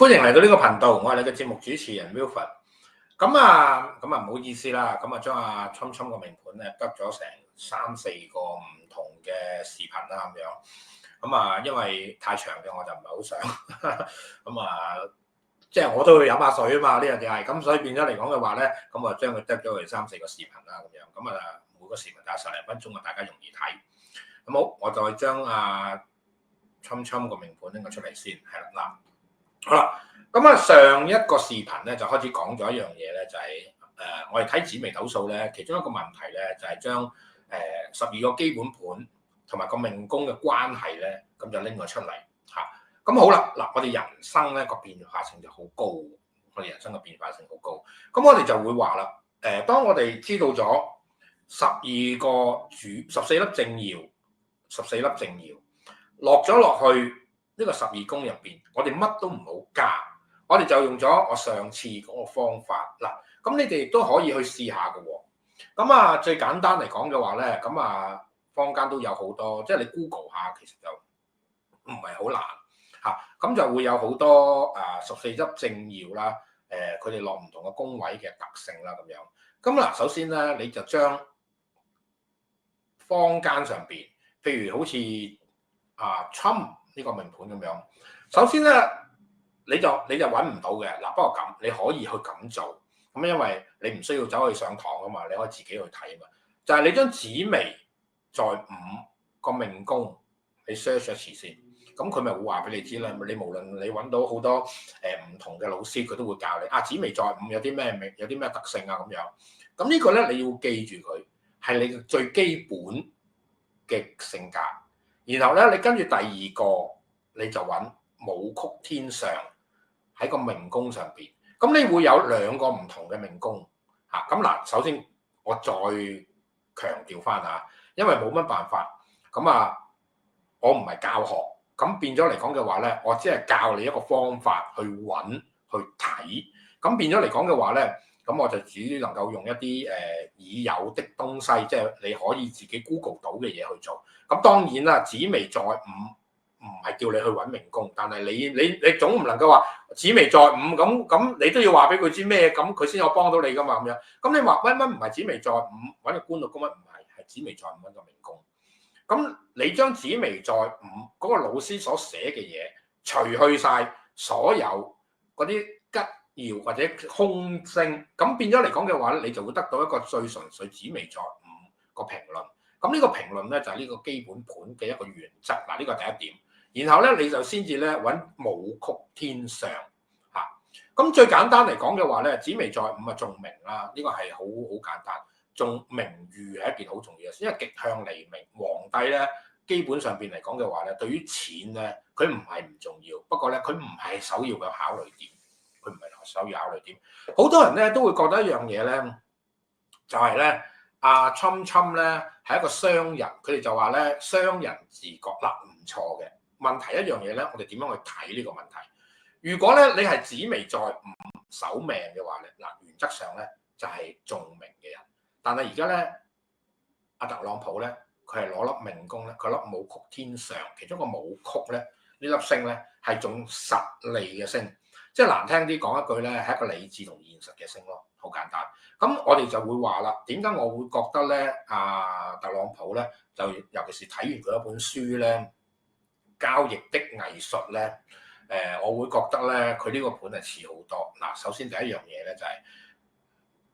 歡迎嚟到呢個頻道，我係你嘅節目主持人 Wilford。咁啊唔好意思啦，咁啊將阿侵侵個命盤咧得咗成3-4個唔同嘅視頻啦咁樣。咁啊因為太長嘅我就唔係好想，咁啊即係我都會飲下水啊嘛，呢樣嘢係咁，所以變咗嚟講嘅話咧，咁啊將佢得咗佢3-4個視頻啦咁樣。咁啊每個視頻打10零分鐘啊，大家容易睇。咁好，我再將阿侵侵個命盤拎個出嚟先，係啦嗱。好啦，咁啊上一個視頻咧就開始講咗一樣嘢咧，就係我哋睇紫微斗數咧，其中一個問題咧就係將12個基本盤同埋個命宮嘅關係咧，咁就拎咗出嚟嚇。咁好啦，嗱我哋人生咧個變化性就好高，我哋人生嘅變化性好高。咁我哋就會話啦，當我哋知道咗14粒正爻，14粒正爻落咗落去。呢個12宮入邊，我哋乜都唔好加，我哋就用咗我上次嗰個方法嗱。咁你哋亦都可以去試下嘅喎。咁啊，最簡單嚟講嘅話咧，咁啊坊間都有好多，即係你 Google 下，其實就唔係好難嚇。咁就會有好多14粒正爻啦，佢哋落唔同嘅宮位嘅特性啦咁樣。咁嗱，首先咧你就將坊間上邊，譬如好似侵呢個命盤咁樣，首先咧你就揾唔到嘅嗱，不過咁你可以去咁做，咁因為你唔需要走去上堂啊嘛，你可以自己去睇啊嘛。就係你將紫微在5個命宮，你 search 一次先，咁佢咪會話俾你知啦。你無論你揾到好多唔同嘅老師，佢都會教你紫微在5有啲咩有啲咩特性啊咁樣。咁呢個咧你要記住佢係你嘅最基本嘅性格。然後咧，你跟住第二個，你就揾武曲天相喺個命宮上邊。咁你會有2個唔同嘅命宮嚇。咁嗱，首先我再強調翻嚇，因為冇乜辦法。咁我唔係教學，咁變咗嚟講嘅話咧，我只係教你一個方法去揾去睇。咁變咗嚟講嘅話咧，咁我就只能夠用一啲已有的東西，即係你可以自己 Google 到嘅嘢去做。咁當然啦，紫微在5唔係叫你去揾命宮，但係你總唔能夠話紫微在5咁你都要話俾佢知咩，咁佢先有幫到你噶嘛咁樣。咁你話乜唔係紫微在5揾個官祿宮乜唔係，係紫微在5揾個命宮。咁你將紫微在5嗰個老師所寫嘅嘢除去晒所有嗰啲吉爻或者空星，咁變咗嚟講嘅話咧，你就會得到一個最純粹紫微在5個評論。咁呢個評論咧就係呢個基本盤嘅一個原則嗱，呢個第一點。然後咧你就先至咧揾武曲天相嚇。咁最簡單嚟講嘅話咧，紫微在5啊重名啦，呢個係好簡單。重名譽係一件好重要嘅事，因為極向離名。皇帝咧基本上邊嚟講嘅話咧，對於錢咧佢唔係唔重要，不過咧佢唔係首要嘅考慮點，佢唔係首要考慮點。好多人咧都會覺得一樣嘢咧，就係咧侵侵咧係一個商人，佢哋就話咧商人自覺嗱唔錯嘅。問題一樣嘢咧，我哋點樣去睇呢個問題？如果咧你係紫微在5守命嘅話咧，嗱原則上咧就係重名嘅人。但係而家咧，阿特朗普咧，佢係攞粒命宮咧，佢粒武曲天相，其中個武曲咧，呢粒星咧係種實利嘅星，即係難聽啲講一句咧，係一個理智同現實嘅星咯，好簡單。咁我哋就會話啦，點解我會覺得咧，特朗普咧，就尤其是睇完佢一本書咧，交易的藝術咧，我會覺得咧，佢呢個盤係似好多。嗱，首先第一樣嘢咧就係、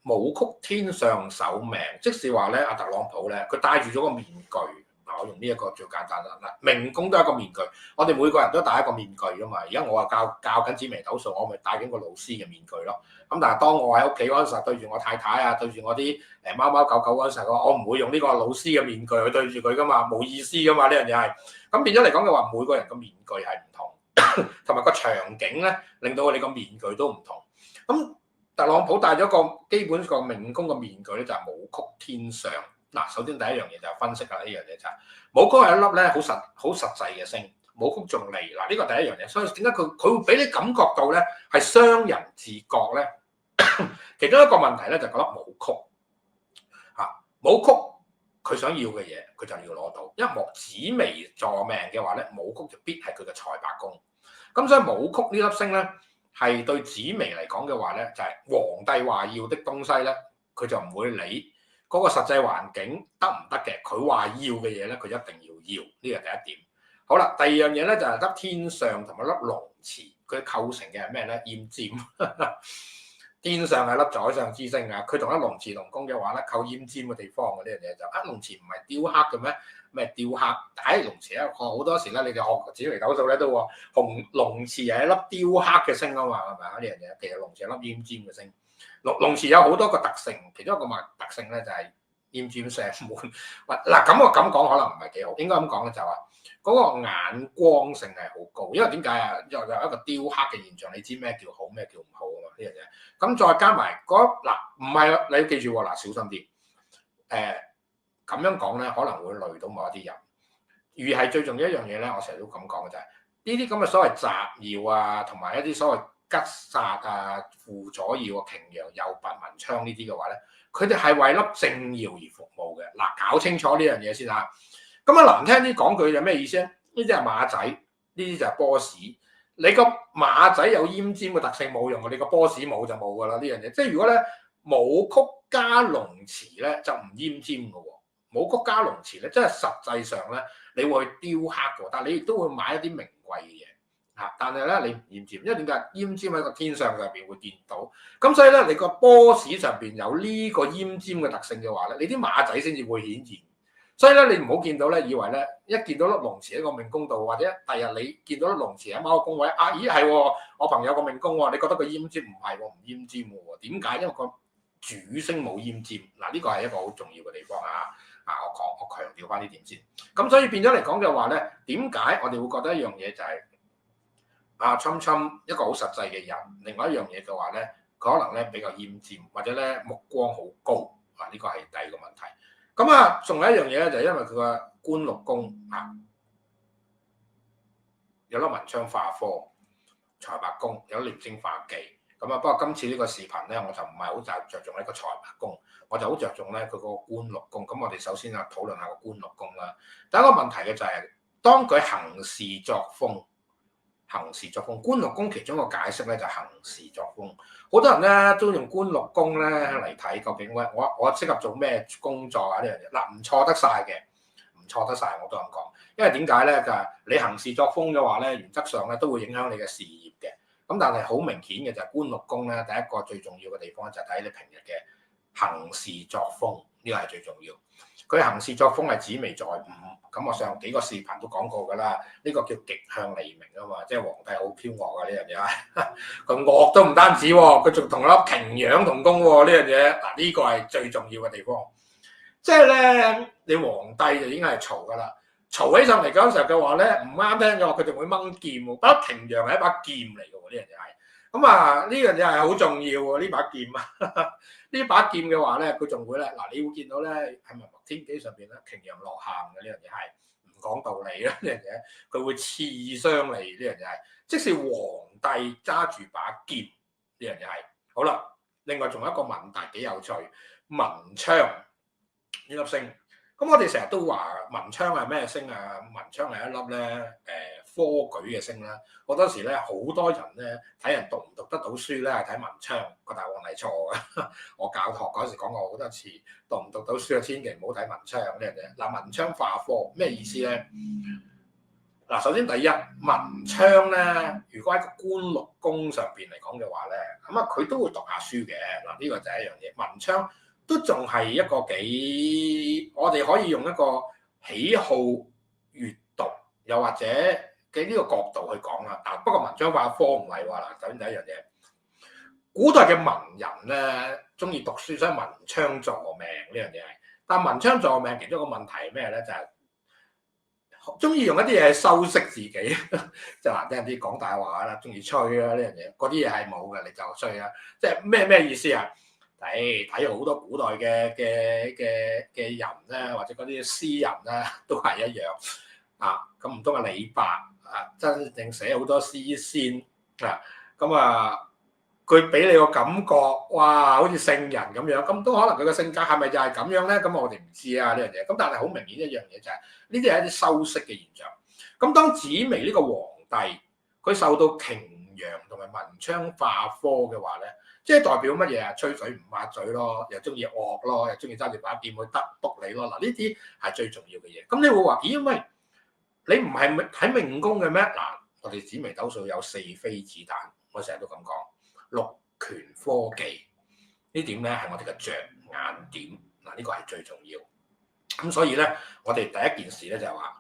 武曲天相守命，即是話咧，阿特朗普咧，佢戴住咗個面具。嗱，我用呢一個最簡單啦。嗱，命宮都係一個面具，我哋每個人都戴一個面具噶嘛。而家我教緊紫微斗數，我咪戴緊個老師嘅面具咯。咁但係當我喺屋企嗰陣時，對住我太太啊，對住我啲貓貓狗狗嗰陣時，我唔會用呢個老師嘅面具去對住佢噶嘛，冇意思噶嘛，呢樣嘢係。咁變咗嚟講嘅話，每個人個面具係唔同，同埋個場景咧，令到我哋個面具都唔同。咁特朗普戴咗個基本個命宮個面具咧，就係武曲天相。嗱，首先第一樣嘢就係分析啦，呢樣嘢就係武曲係一粒咧好實際嘅星，武曲仲利。嗱，呢個第一樣嘢，所以點解佢會俾你感覺到咧係商人自覺咧？其中一個問題咧就係嗰粒武曲嚇，武曲佢想要嘅嘢佢就要攞到，因為紫微坐命嘅話咧，武曲就必係佢嘅財帛宮。咁所以武曲呢粒星咧。係對紫微嚟講嘅話咧，就係、皇帝話要的東西咧，佢就唔會理嗰個實際環境得唔得嘅，佢話要嘅嘢咧，佢一定要，呢個第一點。好啦，第二樣嘢咧就係得天上同埋粒龍池，佢構成嘅係咩咧？奄尖。天上係粒宰相之星啊，佢同一龍池同宮嘅話咧，構奄尖嘅地方嘅呢樣嘢就龍池唔係雕刻嘅咩？咩雕刻？但係龍池咧，好多時咧，你哋學紫微斗數咧都話紅龍池係一粒雕刻嘅星啊嘛，係咪啊？呢樣嘢其實龍池係粒奄尖嘅星。龍池有好多個特性，其中一個特性咧就係奄尖石滿。嗱咁我咁講可能唔係幾好，應該咁講咧就話嗰個眼光性係好高，因為點解啊？又有一個雕刻嘅現象，你知咩叫好，咩叫唔好啊嘛？呢樣嘢。咁再加埋唔係你要記住喎，小心啲。咁樣講咧可能會累到某一啲人。而係最重要一樣嘢咧，我成日都咁講嘅就係呢啲咁嘅所謂雜曜啊，同埋一啲所謂吉煞啊、輔佐曜啊、擎羊、右弼、文昌呢啲嘅話咧，佢哋係為粒正曜而服務嘅。嗱，搞清楚呢樣嘢先嚇。咁啊難聽啲講句就咩意思咧？呢啲係馬仔，呢啲就係 boss。你個馬仔有奄尖嘅特性冇用，你個 boss 冇就冇噶啦呢樣嘢。即係如果咧武曲加龍池咧就唔奄尖嘅喎，武曲加龍池咧即係實際上咧你會去雕刻嘅，但係你亦都會買一啲名貴嘅嘢嚇。但係咧你唔奄尖，因為點解奄尖喺個天上邊會見到？咁所以咧你個 boss 上邊有呢個奄尖嘅特性嘅話咧，你啲馬仔先至會顯現。所以咧，你唔好見到咧，以為咧一見到粒龍池喺個命宮度，或者第日你見到粒龍池喺某個宮位，咦係喎，我朋友個命宮喎，你覺得佢奄尖唔係喎，唔奄尖喎？點解？因為個主星冇奄尖。嗱，呢個係一個好重要嘅地方啊！我強調翻呢點先。咁所以變咗嚟講嘅話咧，點解我哋會覺得一樣嘢就係Trump一個好實際嘅人，另外一樣嘢嘅話咧，佢可能咧比較奄尖，或者咧目光好高啊！呢個係第二個問題。咁啊，仲有一樣嘢咧，就係因為佢個官祿宮有粒文昌化科、財帛宮，有廉貞化忌。咁啊，不過今次呢個視頻咧，我就唔係好着重喺個財帛宮，我就好着重咧佢個官祿宮。咁我哋首先啊討論下個官祿宮啦。第一個問題嘅就係、當佢行事作風。官祿宮其中一個解釋咧就係行事作風。好多人咧都用官祿宮咧嚟睇究竟我適合做咩工作啊呢樣嘢。嗱，唔錯得晒嘅，唔錯得晒我都咁講。因為點解咧？就係你行事作風嘅話咧，原則上咧都會影響你嘅事業嘅。咁但係好明顯嘅就係官祿宮咧，第一個最重要嘅地方就係睇你平日嘅行事作風，呢個係最重要。佢行事作風係紫微在午，咁我上幾個視頻都講過㗎啦。呢個叫極向利明啊嘛，即係皇帝好飄惡啊呢樣嘢。佢惡都唔單止喎，佢仲同粒擎羊同宮喎呢樣嘢。嗱，呢個係最重要嘅地方。即係咧，你皇帝就已經係嘈㗎啦，嘈起上嚟嗰陣時候嘅話咧，唔啱聽嘅話，佢仲會掹劍喎。把擎羊係一把劍嚟嘅喎，呢樣嘢係。咁啊，呢樣嘢係好重要喎，呢把劍啊。呢把劍嘅話咧，佢仲會咧，嗱，你會見到咧，係咪麥天機上邊咧，擎羊落陷嘅呢樣嘢係唔講道理啦，呢樣嘢佢會刺傷你呢樣嘢係，即使皇帝揸住把劍呢樣嘢係。好啦，另外仲有一個問題幾有趣，文昌呢粒星，咁我哋成日都話文昌係咩星啊？文昌係一粒咧科舉嘅星啦。好多時咧，好多人咧睇人讀唔讀得到書咧，係睇文昌，個答案係錯嘅。我教學嗰時講過好多次，讀唔讀到書啊，千祈唔好睇文昌呢樣嘢。嗱，文昌化科咩意思咧？嗱，首先第一，文昌咧，如果喺個官祿宮上邊嚟講嘅話咧，咁啊佢都會讀下書嘅。嗱，呢個就係一樣嘢。文昌都仲係一個幾，我哋可以用一個喜好閱讀，又或者嘅呢個角度去講啦。不過文昌化科唔係話嗱，首先第一樣嘢，古代嘅文人咧中意讀書，所以文昌坐命呢樣嘢係。但文昌坐命其中一個問題係咩咧？就係中意用一啲嘢修飾自己，即係難聽啲講大話啦，中意吹啦呢樣嘢，嗰啲嘢係冇嘅，你就吹啦。即係咩意思啊？睇好多古代嘅人咧，或者嗰啲詩人咧，都係一樣啊。咁唔通係李白啊，真正寫好多詩仙啊？咁啊，佢俾你個感覺，哇，好似聖人咁樣。咁都可能佢個性格係咪就係咁樣咧？咁我哋唔知啊呢樣嘢。咁但係好明顯一樣嘢就係呢啲係一啲修飾嘅現象。咁當紫微呢個皇帝，佢受到擎陽同埋文昌化科嘅話咧，即係代表乜嘢啊？吹水唔抹嘴咯，又中意惡咯，又中意揸住把劍去督你咯。嗱，呢啲係最重要嘅嘢。咁你會話，咦？喂，你唔係睇命宮嘅咩？嗱，我哋紫微斗數有四飛子彈，我成日都咁講，六權科技呢點咧係我哋嘅着眼點。嗱，呢個係最重要。咁所以咧，我哋第一件事咧就係話，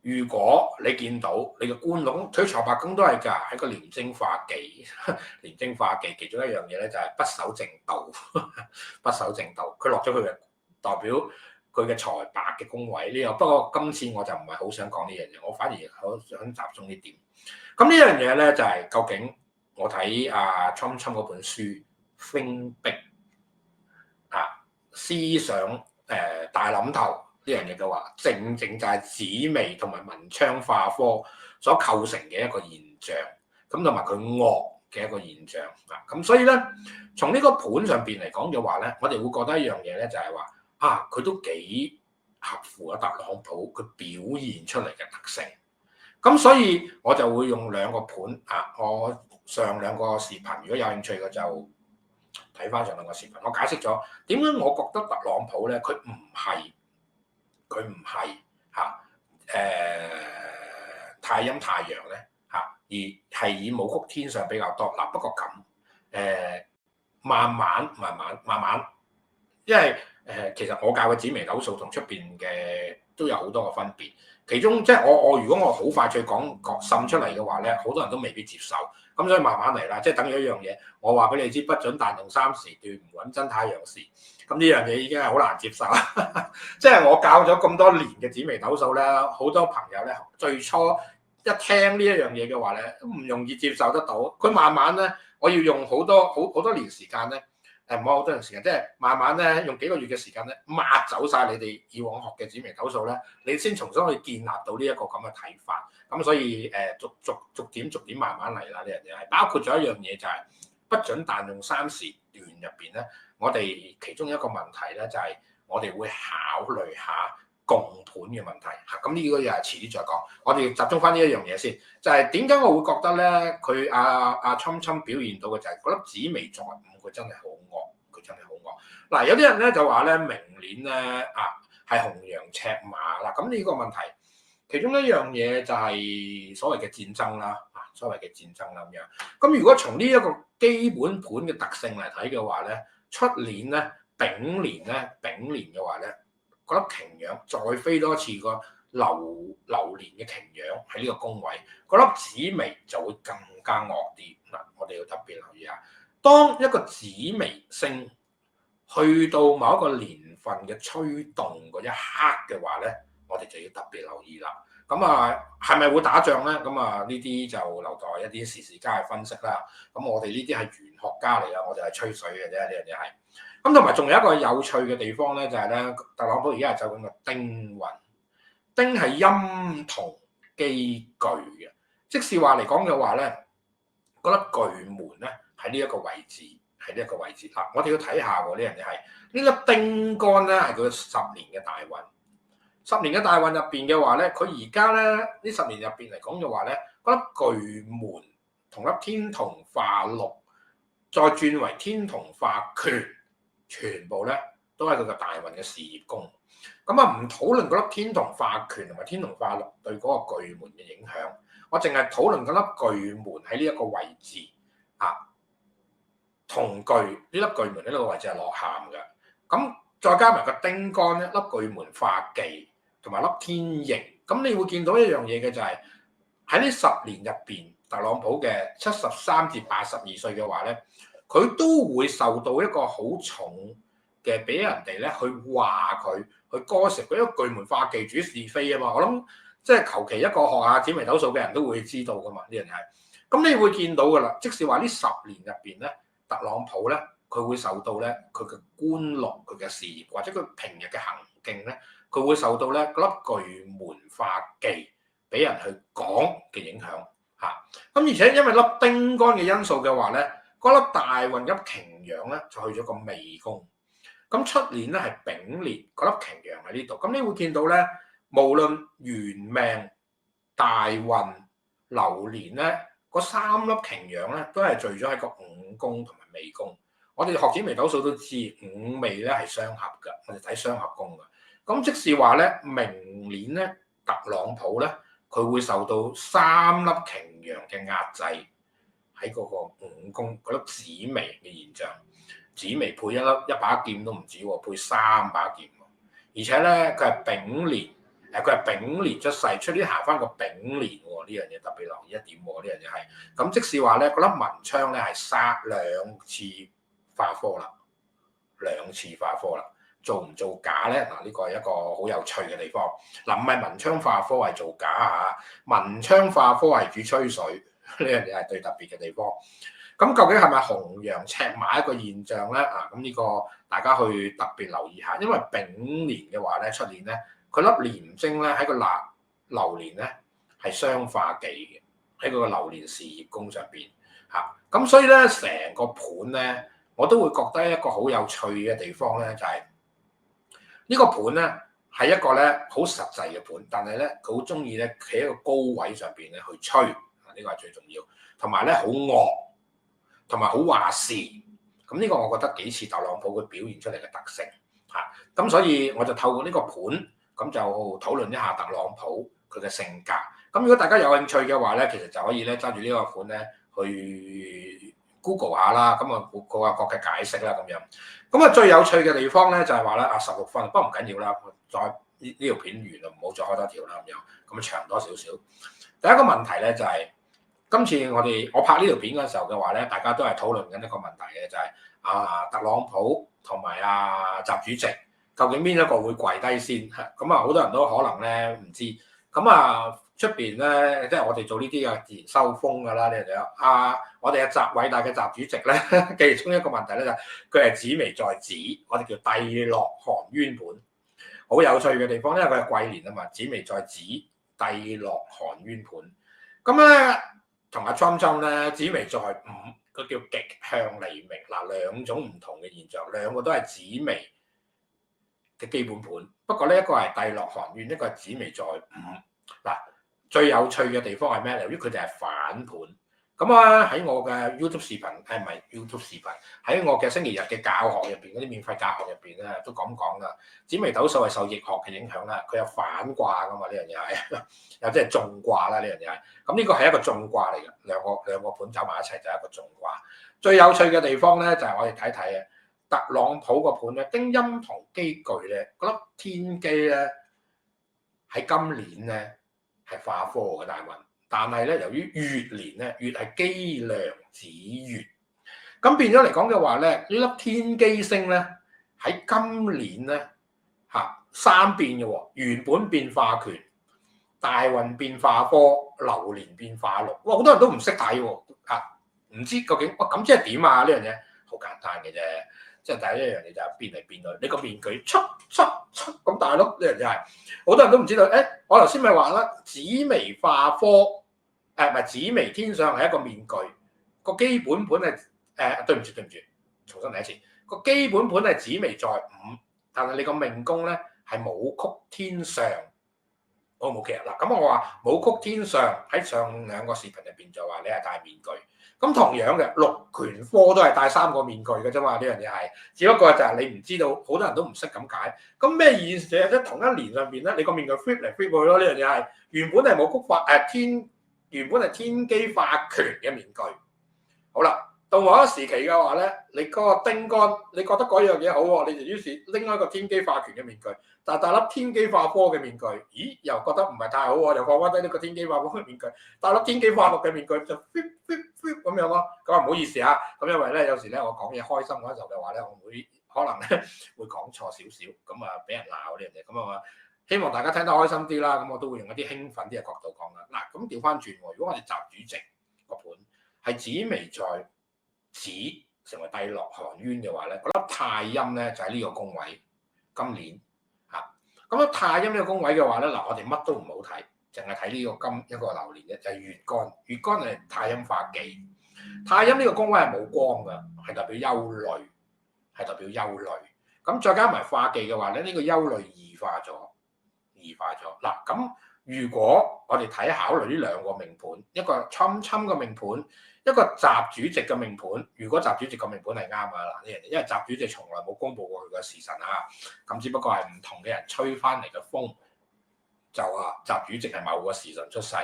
如果你見到你嘅官祿取財帛宮都係㗎，係個廉貞化忌。廉貞化忌其中一樣嘢咧就係不守正道，不守正道。佢落咗佢嘅代表佢嘅財帛嘅宮位呢個。不過今次我就唔係好想講呢樣嘢，我反而好想集中呢點。咁呢樣嘢咧就係究竟我睇阿侵侵嗰本書《Think Big》啊，思想大諗頭。呢樣嘢嘅話，正正就係紫微同埋文昌化科所構成嘅一個現象，咁同埋佢惡嘅一個現象啊。咁所以咧，從呢個盤上邊嚟講嘅話咧，我哋會覺得一樣嘢咧，就係話啊，佢都幾合乎啊特朗普佢表現出嚟嘅特性。咁所以我就會用兩個盤啊，我上兩個視頻，如果有興趣嘅就睇翻上兩個視頻，我解釋咗點解我覺得特朗普咧，佢唔係嚇太陰太陽咧嚇，而係以武曲天上比較多嗱。不過咁慢慢，因為其實我教嘅紫微斗數同出邊嘅都有好多個分別。其中即係我如果我好快脆講滲出嚟嘅話咧，好多人都未必接受。咁所以慢慢嚟啦，即係等於一樣嘢，我話俾你知，不准大用3時段，唔穩真太陽時。咁呢樣嘢已經係好難接受。即係我教咗咁多年嘅紫微斗數咧，好多朋友咧最初一聽呢一樣嘢嘅話咧，都唔容易接受得到。佢慢慢咧，我要用好多年時間咧。唔好好多年時間，即係慢慢咧用幾個月嘅時間咧抹走晒你哋以往學嘅紫微斗數咧，你先重新去建立到呢一個咁嘅睇法。咁所以逐點慢慢嚟啦。呢樣嘢係包括咗一樣嘢就係不准但用3時段入邊咧，我哋其中一個問題咧就係我哋會考慮下共盤嘅問題嚇。咁呢個又係遲啲再講。我哋集中翻呢一樣嘢先，就係點解我會覺得咧佢阿侵表現到嘅就係嗰粒紫微在5，佢真係好惡。嗱，有啲人咧就話咧明年咧係紅羊赤馬啦。咁呢個問題，其中一樣嘢就係所謂嘅戰爭啦，所謂嘅戰爭啦咁樣。咁如果從呢一個基本盤嘅特性嚟睇嘅話咧，出年咧丙年嘅話咧，嗰粒擎羊再飛多次個流年嘅擎羊喺呢個宮位，嗰粒紫微就會更加惡啲。嗱，我哋要特別留意下，當一個紫微星去到某一個年份嘅吹動嗰一刻嘅話咧，我哋就要特別留意啦。咁係咪會打仗咧？咁呢啲就留待一啲時事家去分析啦。咁我哋呢啲係玄學家嚟㗎，我哋係吹水嘅啫，呢樣嘢係。咁同埋仲有一個有趣嘅地方咧，就係咧，特朗普而家係走緊個丁運，丁係陰同機巨嘅，即是話嚟講嘅話咧，嗰粒巨門咧喺呢一個位置。嗱，我哋要睇下喎，呢樣嘢係呢粒丁干咧，係佢10年嘅大運。10年嘅大運入邊嘅話咧，佢而家咧呢10年入邊嚟講嘅話咧，嗰粒巨門同粒天同化祿，再轉為天同化權，全部咧都係佢嘅大運嘅事業宮。咁唔討論嗰粒天同化權同埋天同化祿對嗰個巨門嘅影響，我淨係討論嗰粒巨門喺呢一個位置同巨呢粒巨門呢個位置係落陷嘅，咁再加埋個丁干咧，粒巨門化忌同埋粒天刑，咁你會見到一樣嘢嘅就係喺呢10年入邊，特朗普嘅73至82歲嘅話咧，佢都會受到一個好重嘅俾人哋咧去話佢去干涉佢，因為巨門化忌主是非啊嘛。我諗即係求其一個學下紫微斗數嘅人都會知道噶嘛，呢樣嘢係。咁你會見到噶啦，即使話呢10年入邊咧。特朗普咧，佢會受到咧佢嘅官祿、佢嘅事業或者佢平日嘅行徑咧，佢會受到咧嗰粒巨門化忌俾人去講嘅影響嚇。咁而且因為粒丁干嘅因素嘅話咧，嗰粒大運粒擎羊咧就去咗個未宮。咁出年咧係丙年，嗰粒擎羊喺呢度。咁你會見到咧，無論元命、大運、流年咧。嗰嗰3粒擎羊咧都係聚咗喺個午宮同埋未宮。我哋學紫微斗數都知午未咧係相合㗎，我哋睇相合宮㗎。咁即是話咧，明年咧特朗普咧佢會受到3粒擎羊嘅壓制，喺嗰個午宮嗰粒紫微嘅現象。紫微配一把劍都唔止喎，配3把劍喎。而且咧佢係丙年，佢係丙年出世，出年行翻個丙年喎，呢樣嘢特別留意一點喎，呢樣嘢係。咁即使話咧，嗰粒文昌咧係殺2次化科啦，2次化科啦，做唔做假咧？嗱，呢個係一個好有趣嘅地方。嗱，唔係文昌化科係做假嚇，文昌化科係主吹水，呢樣嘢係最特別嘅地方。咁究竟係咪紅羊赤馬一個現象咧？咁呢個大家去特別留意下，因為丙年嘅話咧，出年咧佢粒廉貞咧喺個流年咧係雙化忌嘅，喺佢個流年事業宮上邊嚇。咁所以咧成個盤咧，我都會覺得一個好有趣嘅地方咧，就係呢個盤咧係一個咧好實際嘅盤，但係咧佢好中意咧企喺個高位上邊咧去吹，呢個係最重要，同埋咧好惡。同埋好話事，咁呢個我覺得幾似特朗普佢表現出嚟嘅特性嚇，咁所以我就透過呢個盤，咁就討論一下特朗普佢嘅性格。咁如果大家有興趣嘅話咧，其實就可以咧揸住呢個盤咧去 Google 下啦，咁啊各有各嘅解釋啦咁樣。咁啊最有趣嘅地方咧就係話咧16分，不過唔緊要啦，再呢條片完啦，唔好再開多條啦咁樣，咁啊長多少少。第一個問題咧就係。今次我拍呢條片嘅時候嘅話咧，大家都係討論緊一個問題嘅，就係特朗普同埋習主席，究竟邊一個會跪低先？咁好多人都可能咧唔知。咁出邊咧，即係我哋做呢啲嘅自然收風㗎啦。呢樣嘢我哋嘅偉大嘅習主席咧，其中一個問題咧就係佢係紫微在子，我哋叫帝落寒淵盤，好有趣嘅地方，因為佢係貴年啊嘛，紫微在子，帝落寒淵盤。咁咧。同阿 Trump 咧，紫微在午，佢叫極向離明。嗱，兩種唔同嘅現象，兩個都係紫微嘅基本盤。不過呢一個係帝落寒淵，一個係紫微在午。嗱，最有趣嘅地方係咩？由於佢哋係反盤。咁喺我嘅 YouTube 視頻，唔係 YouTube 視頻，喺我嘅星期日嘅教學入邊，嗰啲免費教學入邊咧，都講啦。紫微斗數係受易學嘅影響啦，佢有反卦噶嘛，呢樣嘢係，又即係綜卦啦，呢樣嘢係。咁呢個係一個綜卦嚟嘅，兩個盤走埋一齊就係一個綜卦。最有趣嘅地方咧，就係我哋睇睇特朗普個盤咧，丁陰同機巨咧，嗰粒天機咧喺今年咧係化科嘅大運。但係咧，由於月年咧，月係機梁子月，咁變咗嚟講嘅話咧，呢粒天機星咧喺今年咧三變嘅喎，原本變化權，大運變化科，流年變化祿，哇！好多人都唔識睇喎，唔知究竟咁即係點啊？呢樣嘢好簡單嘅啫，即係第一樣嘢就係變嚟變去，你個面具出咁大咯，呢樣嘢係好多人都唔知道。我頭先咪話啦，紫微化科，唔係紫微天相係一個面具，個基本盤係對唔住，重新第一次，個基本盤係紫微在午，但係你個命宮咧係武曲天相，好唔好嘅？嗱，咁我話武曲天相喺上兩個視頻入邊就話你係戴面具。咁同樣嘅六權科都係戴3個面具嘅啫嘛，呢樣嘢係，只不過就係你唔知道，好多人都唔識咁解。咁咩意思？即係同一年上邊咧，你個面具 flip 嚟 flip 去咯，呢樣嘢係原本係武曲化原本係天機化權嘅面具。好啦，到某一個時期嘅話咧，你嗰個丁干，你覺得嗰樣嘢好喎，你就於是拎開個天機化權嘅面具，但係戴粒天機化科嘅面具，咦又覺得唔係太好喎，又放翻低呢個天機化科嘅面具，戴粒天機化祿嘅面具就 flip 咁樣咯。咁唔好意思啊，咁因為咧有時咧我講嘢開心嗰陣時候嘅話咧，我會可能咧會講錯少少，咁俾人鬧呢樣嘢，咁希望大家聽得開心啲啦。咁我都會用一啲興奮啲嘅角度講啦。嗱，咁調翻轉喎，如果我哋習主席個盤係紫微在子成為帝落寒淵嘅話咧，嗰粒太陰咧就喺呢個宮位。今年咁太陰呢個宮位嘅話咧，嗱我哋乜都唔好睇，淨係睇呢個一個流年嘅，就係月干。月干係太陰化忌，太陰呢個宮位係冇光㗎，係代表憂慮，係代表憂慮。咁再加埋化忌嘅話咧，呢個憂慮異化咗。嗱咁如果我哋考慮呢兩個命盤，一個侵嘅命盤，一個習主席嘅命盤。如果習主席個命盤係啱啊嗱，因為習主席從來冇公佈過佢個時辰啊，咁只不過係唔同嘅人吹翻嚟嘅風，就話習主席係某個時辰出世。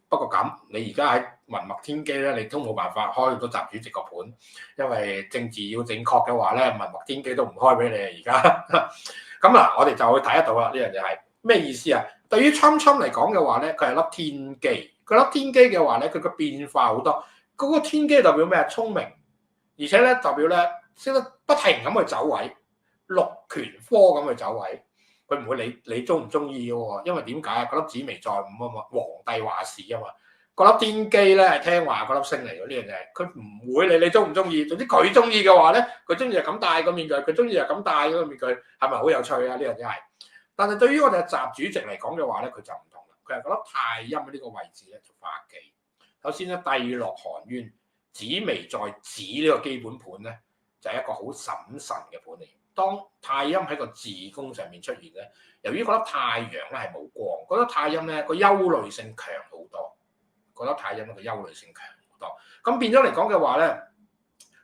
不過咁，你而家喺文墨天機咧，你都冇辦法開到習主席個盤，因為政治要正確嘅話咧，文墨天機都唔開俾你而家。咁嗱，我哋就會睇得到啦，呢樣嘢係咩意思啊？對於侵嚟講嘅話咧，佢係粒天機，佢粒天機嘅話咧，佢個變化好多。嗰個天機代表咩啊？聰明，而且咧代表咧識得不停咁去走位，六權科咁去走位。佢唔會理你中唔中意嘅喎，因為點解啊？嗰粒紫微在午啊嘛，皇帝話事啊嘛。嗰粒天機咧係聽話嗰粒星嚟嘅，呢樣嘢，佢唔會理你中唔中意。總之佢中意嘅話咧，佢中意就咁戴個面具，佢中意就咁戴嗰個面具，係咪好有趣啊？呢樣嘢係。但係對於我哋嘅習主席嚟講嘅話咧，佢就唔同啦。佢係嗰粒太陰喺呢個位置咧做化忌。首先咧，帝落寒淵，紫微在子呢個基本盤咧，就係一個好審慎嘅盤嚟。當太陰喺個字宮上面出現咧，由於嗰粒太陽咧係冇光，嗰粒太陰咧個憂慮性強好多，嗰粒太陰個憂慮性強好多，咁變咗嚟講嘅話咧，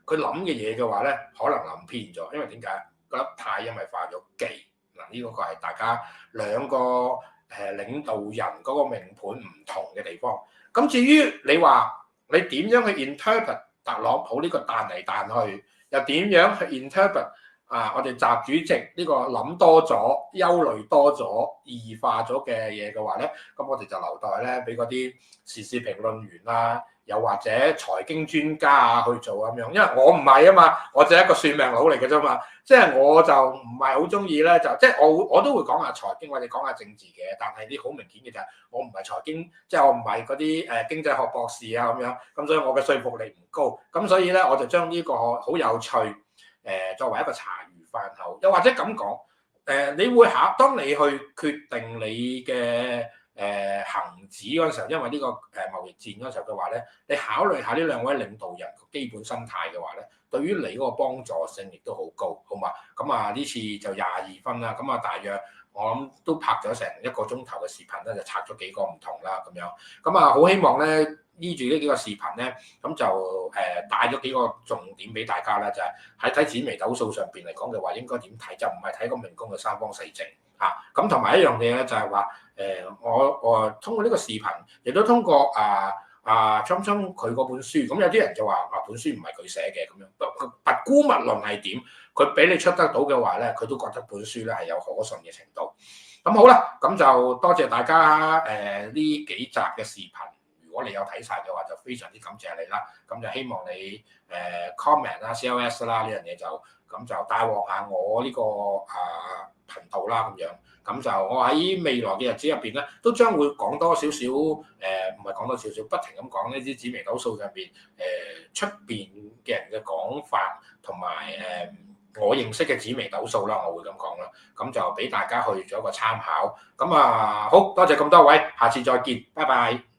佢諗嘅嘢嘅話咧，可能諗偏咗，因為點解？嗰粒太陰係化咗忌嗱，呢個係大家兩個領導人嗰個命盤唔同嘅地方。咁至於你話你點樣去 interpret 特朗普呢個彈嚟彈去，又點樣去 interpret？我哋習主席呢個諗多咗、憂慮多咗、異化咗嘅嘢嘅話咧，咁我哋就留待咧俾嗰啲時事評論員啦，又或者財經專家啊去做咁樣。因為我唔係啊嘛，我就係一個算命佬嚟嘅啫嘛，即係我就唔係好中意咧，就即係我都會講下財經或者講下政治嘅，但係啲好明顯嘅就係我唔係財經，即係我唔係嗰啲經濟學博士啊咁樣，咁所以我嘅說服力唔高，咁所以咧我就將呢個好有趣。作為一個茶餘飯後，又或者咁講，你會當你去決定你嘅恆指嗰陣時候，因為呢個貿易戰嗰陣時候嘅話咧，你考慮下呢兩位領導人基本心態嘅話咧，對於你嗰個幫助性亦都好高，好嘛？咁啊呢次就22分啦，咁啊大約我諗都拍咗成1個鐘頭嘅視頻咧，就拆咗幾個唔同啦咁樣，咁啊好希望咧。依住呢幾個視頻咧，咁就帶咗幾個重點俾大家啦，就係喺睇紫微斗數上邊嚟講嘅話，應該點睇？就唔係睇個命宮嘅三方四正嚇。咁同埋一樣嘢咧，就係話我通過呢個視頻，亦都通過侵佢嗰本書。咁有啲人就話本書唔係佢寫嘅咁樣，不姑勿論係點，佢俾你出得到嘅話咧，佢都覺得本書咧係有可信嘅程度。咁好啦，咁就多謝大家呢幾集嘅視頻。如果你有睇晒嘅話，就非常之感謝你啦。咁就希望你comment 啦、CLS 啦呢樣嘢咁就帶旺下我呢個頻道啦咁樣。咁就我喺未來嘅日子入邊咧，都將會講多少少唔係講多少少，不停咁講呢啲紫微斗數上邊出邊嘅人嘅講法，同埋我認識嘅紫微斗數啦，我會咁講啦。咁就俾大家去做一個參考。咁好多謝咁多位，下次再見，拜拜。